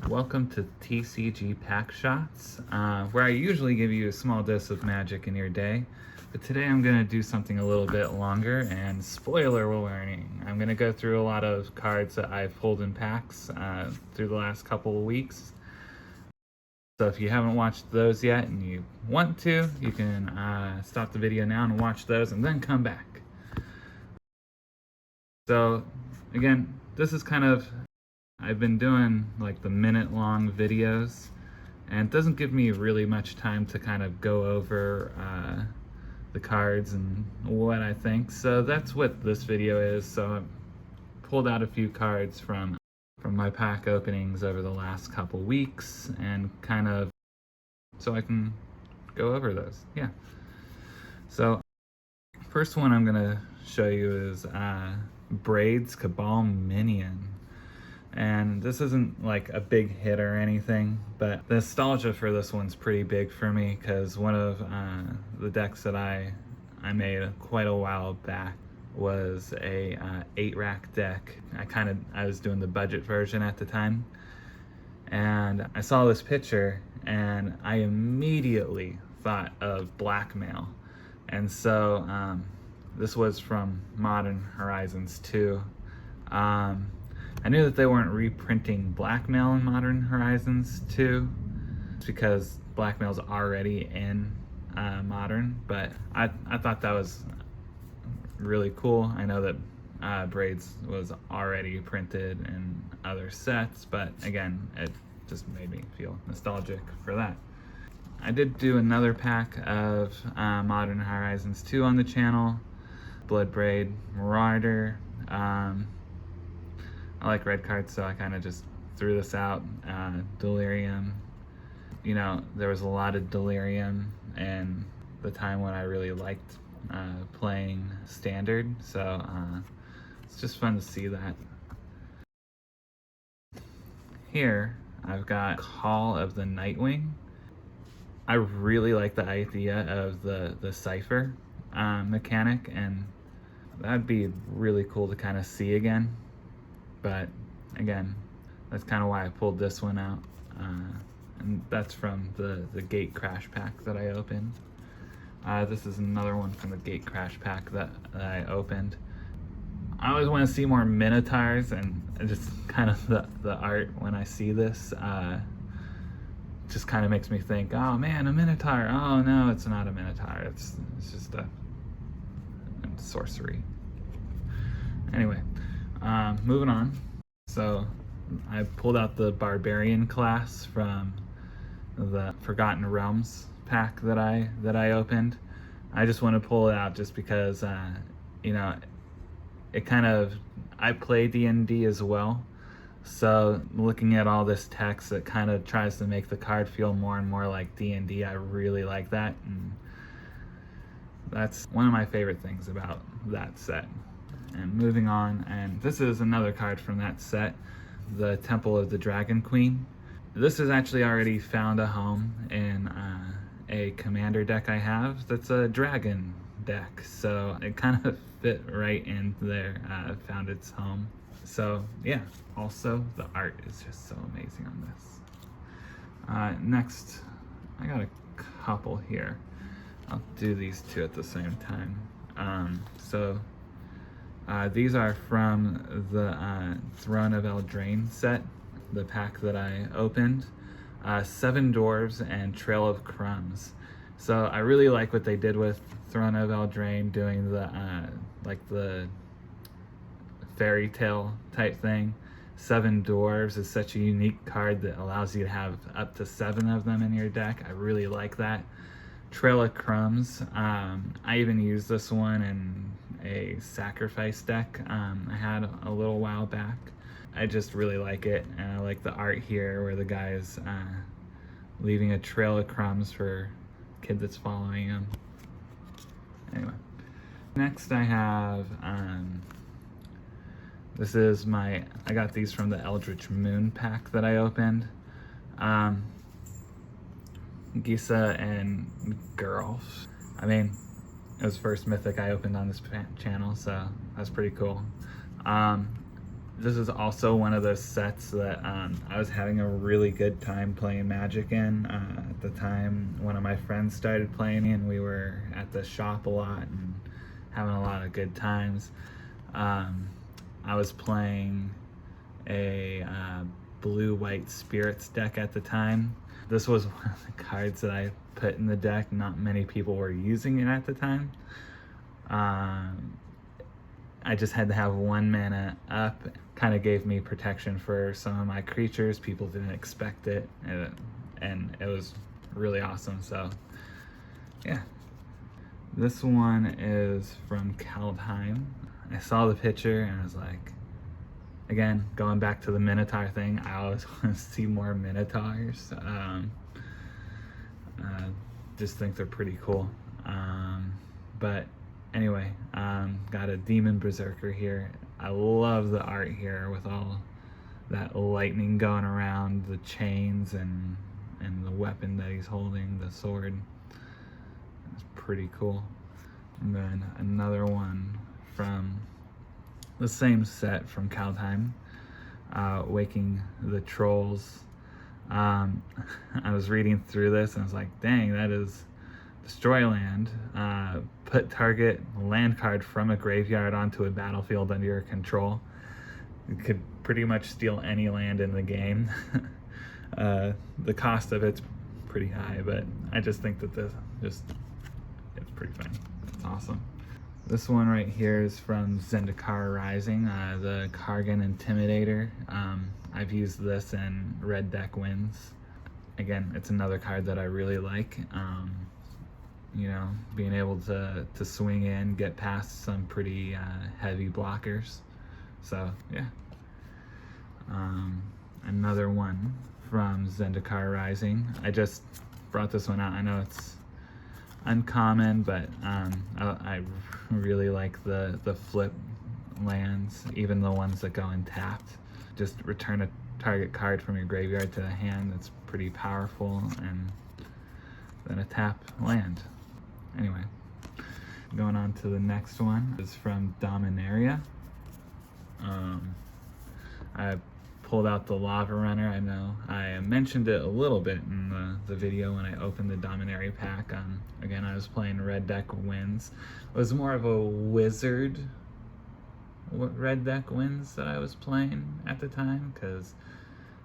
Welcome to TCG Pack Shots, where I usually give you a small dose of magic in your day. But today I'm going to do something a little bit longer, and spoiler warning, I'm going to go through a lot of cards that I've pulled in packs through the last couple of weeks. So if you haven't watched those yet and you want to, you can stop the video now and watch those and then come back. So again, this is I've been doing like the minute-long videos, and it doesn't give me really much time to kind of go over the cards and what I think. So that's what this video is. So I pulled out a few cards from my pack openings over the last couple weeks, and so I can go over those. Yeah. So first one I'm gonna show you is Braid's Cabal Minion. And this isn't like a big hit or anything, but the nostalgia for this one's pretty big for me because one of the decks that I made quite a while back was a 8-rack deck. I was doing the budget version at the time, and I saw this picture and I immediately thought of Blackmail. And so this was from Modern Horizons 2. I knew that they weren't reprinting Blackmail in Modern Horizons 2 because Blackmail's already in Modern, but I thought that was really cool. I know that Braids was already printed in other sets, but again, it just made me feel nostalgic for that. I did do another pack of Modern Horizons 2 on the channel, Bloodbraid Marauder. I like red cards, so I kind of just threw this out. Delirium. You know, there was a lot of Delirium in the time when I really liked playing Standard, so it's just fun to see that. Here, I've got Call of the Nightwing. I really like the idea of the Cipher mechanic, and that'd be really cool to kind of see again. But again, that's kind of why I pulled this one out, and that's from the Gate Crash pack that I opened. This is another one from the Gate Crash pack that I opened. I always want to see more Minotaurs, and just kind of the art when I see this just kind of makes me think, oh man, a Minotaur. Oh no, it's not a Minotaur. It's just a sorcery. Anyway. Moving on. So I pulled out the Barbarian class from the Forgotten Realms pack that I opened. I just want to pull it out just because you know, I play D&D as well. So looking at all this text, it kind of tries to make the card feel more and more like D&D. I really like that, and that's one of my favorite things about that set. And moving on, and this is another card from that set, the Temple of the Dragon Queen. This has actually already found a home in a commander deck I have that's a dragon deck, so it kind of fit right in there, found its home. So yeah, also the art is just so amazing on this. Next, I got a couple here. I'll do these two at the same time. These are from the Throne of Eldraine set, the pack that I opened. Seven Dwarves and Trail of Crumbs. So I really like what they did with Throne of Eldraine, doing the fairy tale type thing. Seven Dwarves is such a unique card that allows you to have up to 7 of them in your deck. I really like that. Trail of Crumbs. I even used this one in a sacrifice deck I had a little while back. I just really like it, and I like the art here where the guy is leaving a trail of crumbs for a kid that's following him. Anyway, next I have I got these from the Eldritch Moon pack that I opened. Gisa and Geralf. I mean, it was the first mythic I opened on this channel, so that's pretty cool. This is also one of those sets that I was having a really good time playing Magic in. At the time, one of my friends started playing, and we were at the shop a lot and having a lot of good times. I was playing a blue-white spirits deck at the time. This was one of the cards that I put in the deck. Not many people were using it at the time. I just had to have 1 mana up. Kind of gave me protection for some of my creatures. People didn't expect it, and it was really awesome. So yeah, this one is from Kaldheim. I saw the picture and I was like, again, going back to the Minotaur thing, I always want to see more Minotaurs. Just think they're pretty cool. But anyway, got a Demon Berserker here. I love the art here with all that lightning going around the chains and the weapon that he's holding, the sword. It's pretty cool. And then another one from the same set from Kaldheim, Waking the Trolls. I was reading through this and I was like, dang, that is destroy land, put target land card from a graveyard onto a battlefield under your control. You could pretty much steal any land in the game. The cost of it's pretty high, but I just think that it's pretty fun. It's awesome. This one right here is from Zendikar Rising, the Kargan Intimidator. I've used this in Red Deck wins. Again, it's another card that I really like. You know, being able to swing in, get past some pretty heavy blockers. So yeah. Another one from Zendikar Rising. I just brought this one out. I know it's uncommon, but I really like the flip lands, even the ones that go untapped. Just return a target card from your graveyard to the hand. That's pretty powerful, and then a tap land. Anyway, going on to the next one is from Dominaria. I pulled out the Lava Runner. I know I mentioned it a little bit in the video when I opened the Dominaria pack. Again, I was playing Red Deck wins. It was more of a wizard Red Deck wins that I was playing at the time, because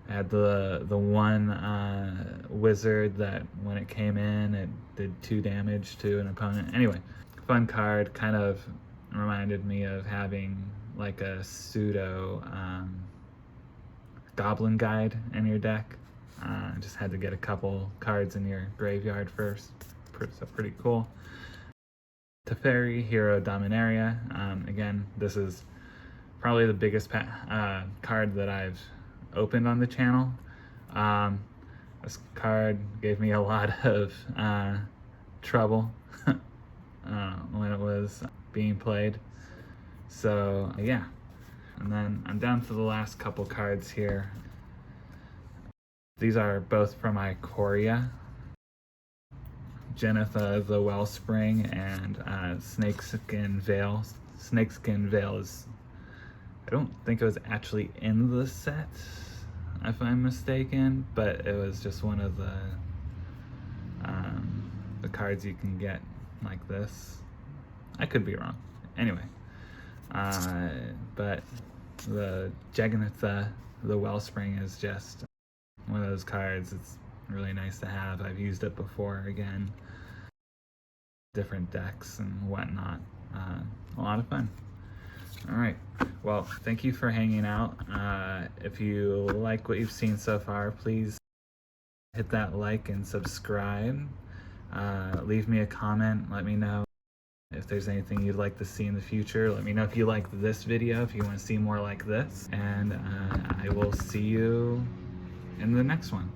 I had the one wizard that when it came in, it did 2 damage to an opponent. Anyway, fun card. Kind of reminded me of having like a pseudo Goblin Guide in your deck. Just had to get a couple cards in your graveyard first. So pretty cool. Teferi, Hero Dominaria. Again, this is probably the biggest card that I've opened on the channel. This card gave me a lot of trouble when it was being played. So yeah. And then I'm down to the last couple cards here. These are both from Ikoria. Jenitha the Wellspring and Snakeskin Veil. Snakeskin Veil is, I don't think it was actually in the set, if I'm mistaken, but it was just one of the cards you can get like this. I could be wrong. Anyway, but the Jenitha the Wellspring is just one of those cards. It's really nice to have. I've used it before, again, different decks and whatnot. A lot of fun. All right, well, thank you for hanging out. If you like what you've seen so far, please hit that like and subscribe. Leave me a comment. Let me know if there's anything you'd like to see in the future. Let me know if you liked this video, if you want to see more like this. And I will see you in the next one.